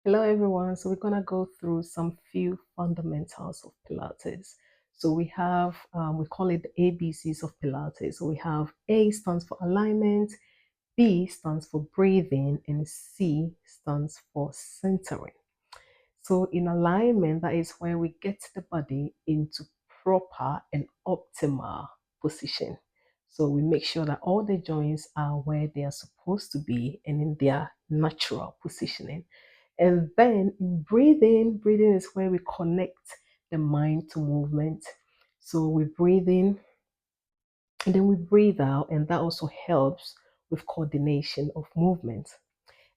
Hello everyone. So we're gonna go through some few fundamentals of Pilates. So we have we call it the ABCs of Pilates. So we have A stands for alignment, B stands for breathing, and C stands for centering. So in alignment, that is where we get the body into proper and optimal position. So we make sure that all the joints are where they are supposed to be and in their natural positioning. And then breathing is where we connect the mind to movement. So we breathe in and then we breathe out, and that also helps with coordination of movement.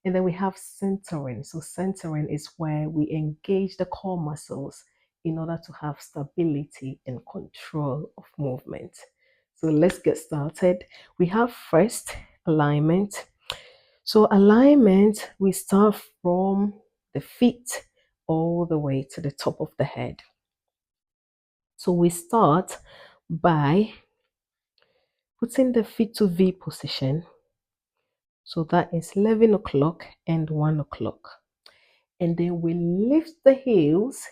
And then we have centering. So centering is where we engage the core muscles in order to have stability and control of movement. So let's get started. We have first alignment. So alignment, we start from the feet all the way to the top of the head. So we start by putting the feet to V position. So that is 11 o'clock and 1 o'clock. And then we lift the heels,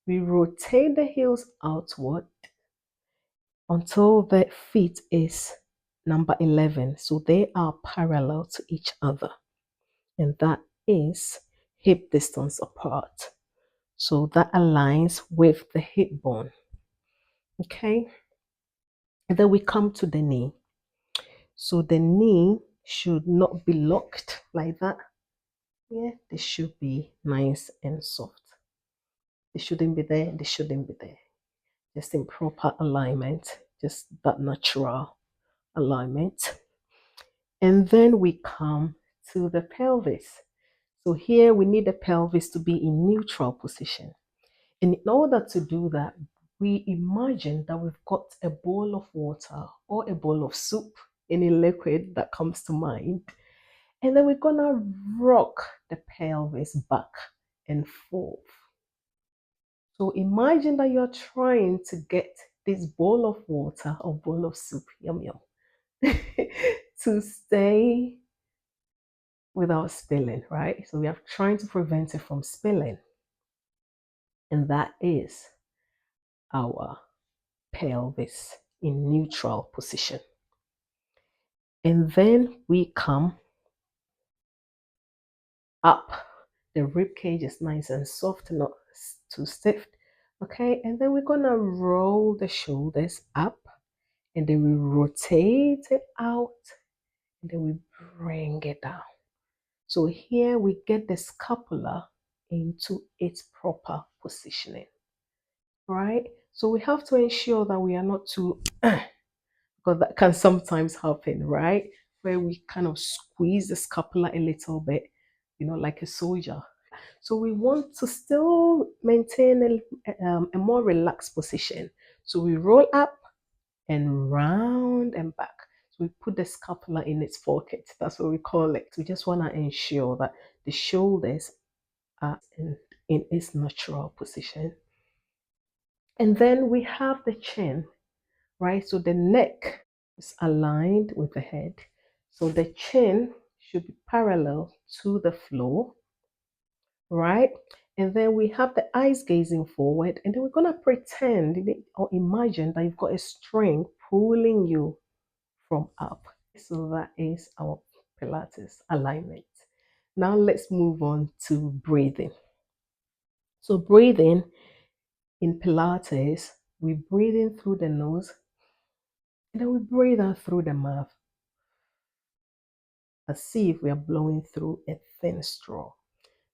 we rotate the heels outward until the feet is number 11. So they are parallel to each other. And that is hip distance apart. So that aligns with the hip bone. Okay. And then we come to the knee. So the knee should not be locked like that. Yeah, they should be nice and soft. They shouldn't be there, they shouldn't be there. Just in proper alignment, just that natural alignment. And then we come to the pelvis. So here we need the pelvis to be in neutral position. And in order to do that, we imagine that we've got a bowl of water or a bowl of soup, any liquid that comes to mind. And then we're gonna rock the pelvis back and forth. So imagine that you're trying to get this bowl of water or bowl of soup, yum yum, to stay without spilling, right? So we are trying to prevent it from spilling. And that is our pelvis in neutral position. And then we come up. The rib cage is nice and soft, not too stiff. Okay, and then we're gonna roll the shoulders up, and then we rotate it out, and then we bring it down. So here we get the scapula into its proper positioning, right? So we have to ensure that we are not too because that can sometimes happen, right? Where we kind of squeeze the scapula a little bit, like a soldier. So we want to still maintain a more relaxed position. So we roll up and round and back. So we put the scapula in its pocket. That's what we call it. We just want to ensure that the shoulders are in its natural position. And then we have the chin, right? So the neck is aligned with the head. So the chin should be parallel to the floor, right? And then we have the eyes gazing forward, and then we're gonna pretend or imagine that you've got a string pulling you from up. So that is our Pilates alignment. Now let's move on to breathing. So breathing in Pilates, we breathe in through the nose, and then we breathe out through the mouth, as if we are blowing through a thin straw.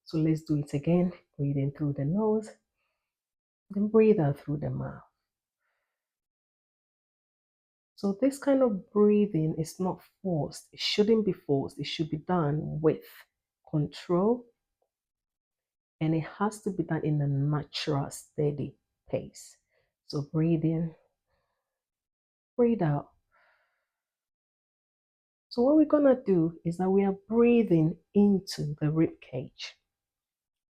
So let's do it again. Breathe in through the nose, then breathe out through the mouth. So this kind of breathing is not forced. It shouldn't be forced. It should be done with control, and it has to be done in a natural, steady pace. So breathe in, breathe out. So what we're gonna do is that we are breathing into the rib cage,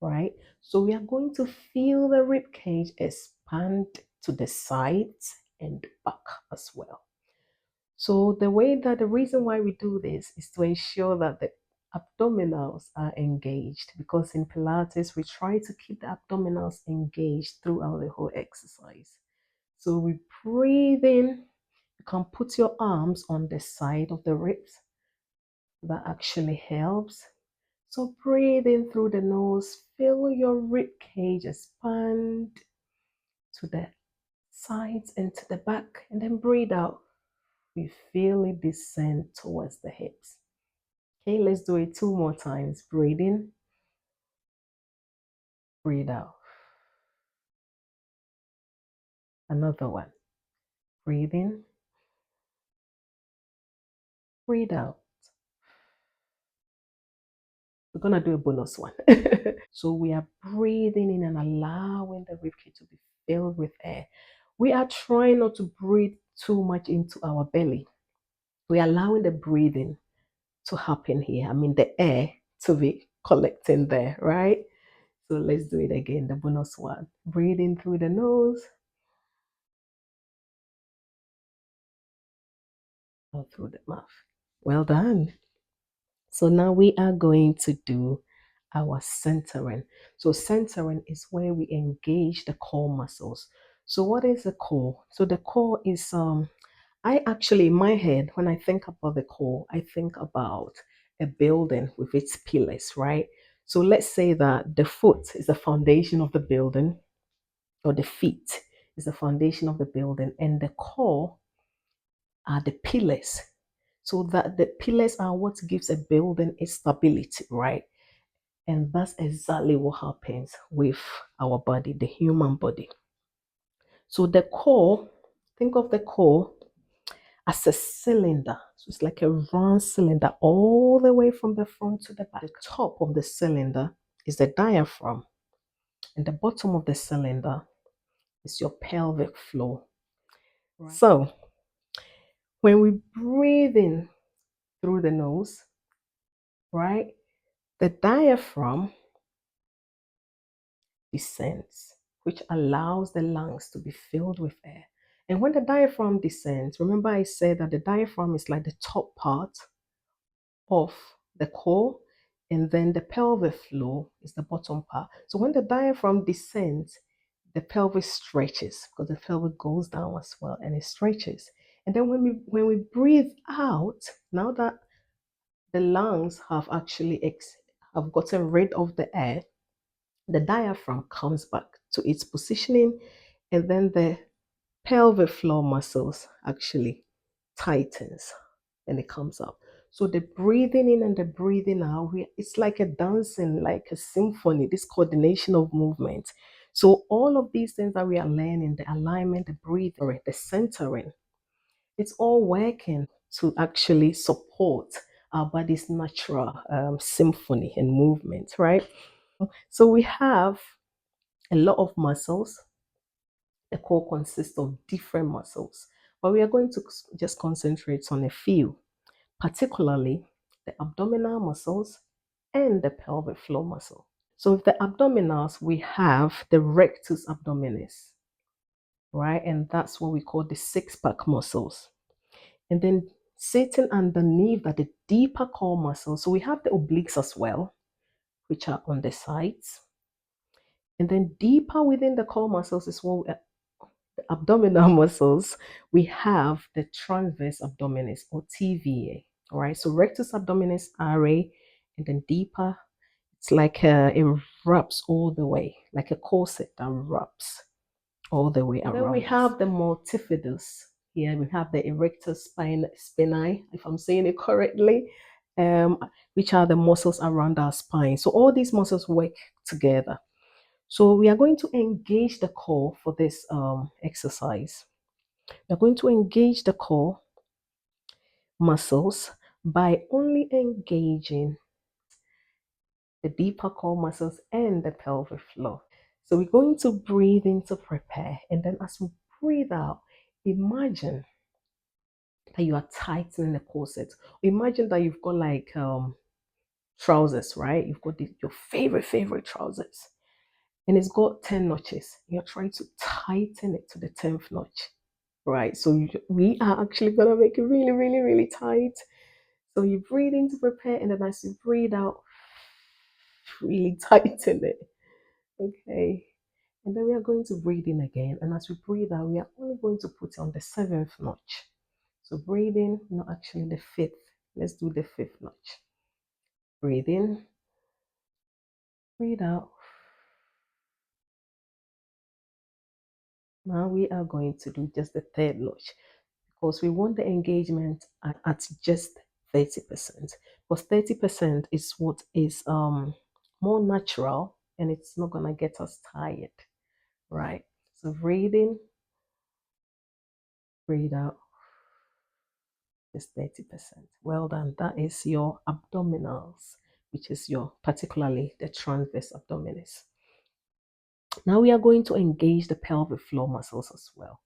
right? So we are going to feel the rib cage expand to the sides and back as well. So the reason why we do this is to ensure that the abdominals are engaged, because in Pilates we try to keep the abdominals engaged throughout the whole exercise. So we breathe in. You can put your arms on the side of the ribs. That actually helps. So breathe in through the nose, feel your rib cage expand to the sides and to the back, and then breathe out. We feel it descend towards the hips. Okay, let's do it 2 more times. Breathe in, breathe out. Another one. Breathe in, breathe out. We're gonna do a bonus one. So we are breathing in and allowing the ribcage to be filled with air. We are trying not to breathe too much into our belly. We're allowing the breathing to happen here. I mean, the air to be collecting there, right? So let's do it again, the bonus one. Breathe in through the nose, out through the mouth. Well done. So now we are going to do our centering. So centering is where we engage the core muscles. So what is the core? So the core is I actually, in my head, when I think about the core, I think about a building with its pillars, right? So let's say that the foot is the foundation of the building, or the feet is the foundation of the building, and the core are the pillars. So that the pillars are what gives a building its stability, right? And that's exactly what happens with our body, the human body. So the core, think of the core as a cylinder. So it's like a round cylinder all the way from the front to the back. The top of the cylinder is the diaphragm, and the bottom of the cylinder is your pelvic floor. Right. So when we breathe in through the nose, right, the diaphragm descends, which allows the lungs to be filled with air. And when the diaphragm descends, remember I said that the diaphragm is like the top part of the core, and then the pelvic floor is the bottom part. So when the diaphragm descends, the pelvis stretches, because the pelvis goes down as well and it stretches. And then when we breathe out, now that the lungs have actually have gotten rid of the air, the diaphragm comes back to its positioning, and then the pelvic floor muscles actually tightens and it comes up. So the breathing in and the breathing out, it's like a dancing, like a symphony, this coordination of movement. So all of these things that we are learning, the alignment, the breathing, the centering, it's all working to actually support our body's natural symphony and movement, right? So we have a lot of muscles. The core consists of different muscles, but we are going to just concentrate on a few, particularly the abdominal muscles and the pelvic floor muscle. So with the abdominals, we have the rectus abdominis, right? And that's what we call the six-pack muscles. And then sitting underneath are the deeper core muscles. So we have the obliques as well, which are on the sides. And then deeper within the core muscles is what the abdominal muscles. We have the transverse abdominis, or TVA. All right. So rectus abdominis, RA, and then deeper, it's like it wraps all the way, like a corset that wraps all the way around. Then we have the multifidus. Here we have the erector spinae, if I'm saying it correctly, which are the muscles around our spine. So all these muscles work together. So we are going to engage the core for this exercise. We're going to engage the core muscles by only engaging the deeper core muscles and the pelvic floor. So we're going to breathe in to prepare, and then as we breathe out, imagine that you are tightening the corset. Imagine that you've got like trousers, right? You've got your favorite trousers, and it's got 10 notches. You're trying to tighten it to the 10th notch, right? So we are actually gonna make it really, really, really tight. So you breathe in to prepare, and then as you breathe out, really tighten it. Okay. And then we are going to breathe in again. And as we breathe out, we are only going to put it on the seventh notch. So breathe in, not actually the fifth. Let's do the fifth notch. Breathe in, breathe out. Now we are going to do just the third notch because we want the engagement at just 30%. Because 30% is what is more natural and it's not gonna get us tired, right? So breathe in, breathe out, just 30%. Well done. That is your abdominals, which is your particularly the transverse abdominis. Now we are going to engage the pelvic floor muscles as well.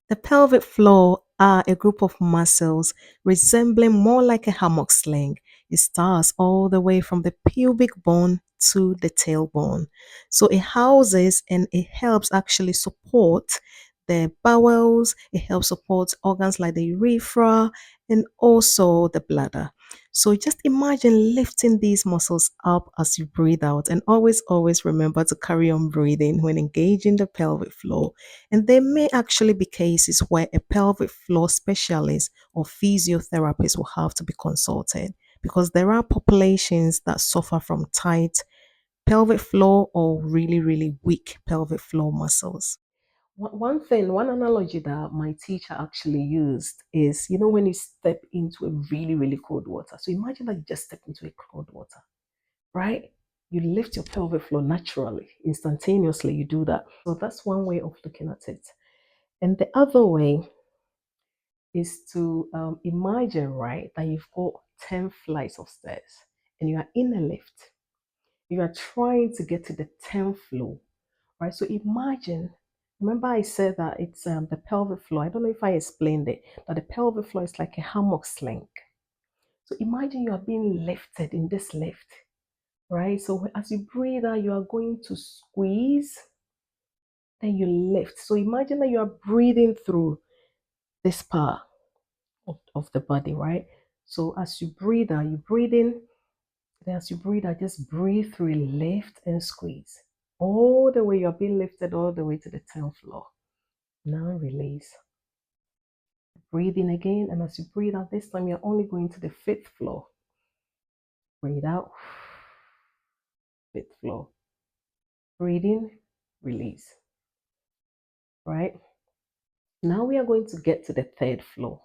The pelvic floor are a group of muscles resembling more like a hammock sling. It starts all the way from the pubic bone to the tailbone. So it houses and it helps actually support the bowels, it helps support organs like the urethra and also the bladder. So just imagine lifting these muscles up as you breathe out, and always remember to carry on breathing when engaging the pelvic floor. And there may actually be cases where a pelvic floor specialist or physiotherapist will have to be consulted because there are populations that suffer from tight pelvic floor or really weak pelvic floor muscles. One analogy that my teacher actually used is, when you step into a really cold water. So imagine that you just step into a cold water, right? You lift your pelvic floor naturally, instantaneously, you do that. So that's one way of looking at it. And the other way is to imagine, right, that you've got 10 flights of stairs and you are in a lift. You are trying to get to the 10th floor, right? So imagine, remember I said that it's the pelvic floor. I don't know if I explained it, that the pelvic floor is like a hammock sling. So imagine you are being lifted in this lift, right? So as you breathe out, you are going to squeeze, then you lift. So imagine that you are breathing through this part of the body, right? So as you breathe out, you breathe in, then as you breathe out, just breathe through, lift and squeeze. All the way, you're being lifted all the way to the 10th floor. Now release. Breathe in again, and as you breathe out, this time you're only going to the 5th floor. Breathe out, 5th floor. Breathe in, release. Right? Now we are going to get to the 3rd floor.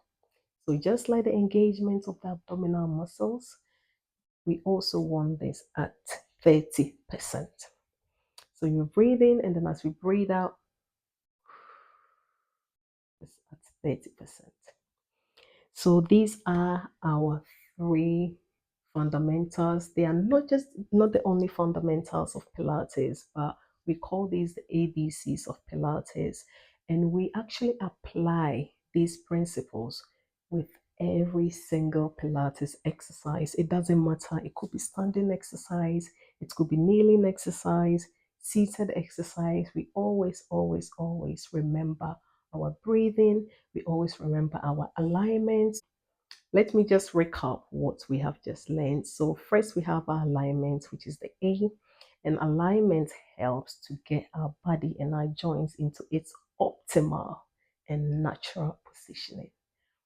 So just like the engagement of the abdominal muscles, we also want this at 30%. So you breathe in, and then as we breathe out, it's at 30%. So these are our three fundamentals. They are not the only fundamentals of Pilates, but we call these the ABCs of Pilates. And we actually apply these principles with every single Pilates exercise. It doesn't matter. It could be standing exercise, it could be kneeling exercise, seated exercise. We always remember our breathing. We always remember our alignment. Let me just recap what we have just learned. So first we have our alignment, which is the A, and alignment helps to get our body and our joints into its optimal and natural positioning,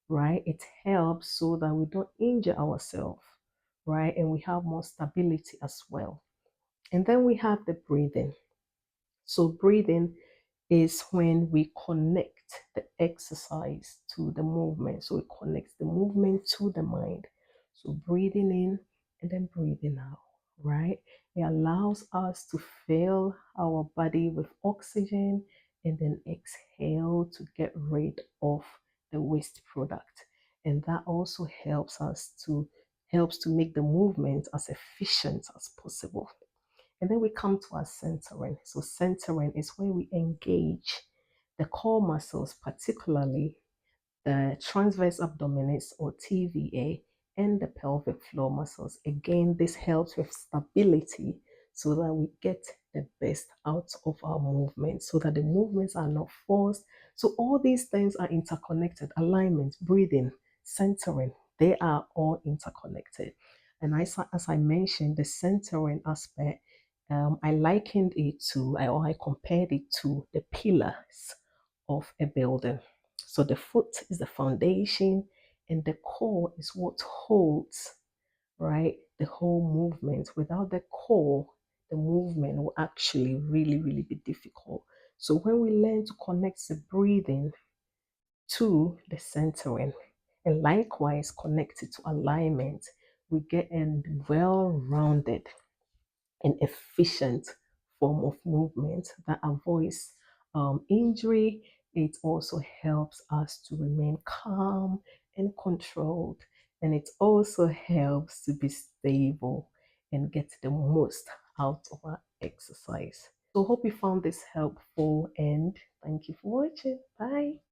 right? It helps so that we don't injure ourselves, right? And we have more stability as well. And then we have the breathing. So breathing is when we connect the exercise to the movement. So it connects the movement to the mind. So breathing in and then breathing out, right? It allows us to fill our body with oxygen and then exhale to get rid of the waste product. And that also helps to make the movement as efficient as possible. And then we come to our centering. So centering is where we engage the core muscles, particularly the transverse abdominis or TVA and the pelvic floor muscles. Again, this helps with stability so that we get the best out of our movements, so that the movements are not forced. So all these things are interconnected: alignment, breathing, centering. they are all interconnected. And as I mentioned, the centering aspect, I likened it to, or I compared it to the pillars of a building. So the foot is the foundation, and the core is what holds, right, the whole movement. Without the core, the movement will actually really be difficult. So when we learn to connect the breathing to the centering, and likewise connect it to alignment, we get a well-rounded and efficient form of movement that avoids injury. It also helps us to remain calm and controlled, and it also helps to be stable and get the most out of our exercise. So hope you found this helpful, and thank you for watching. Bye.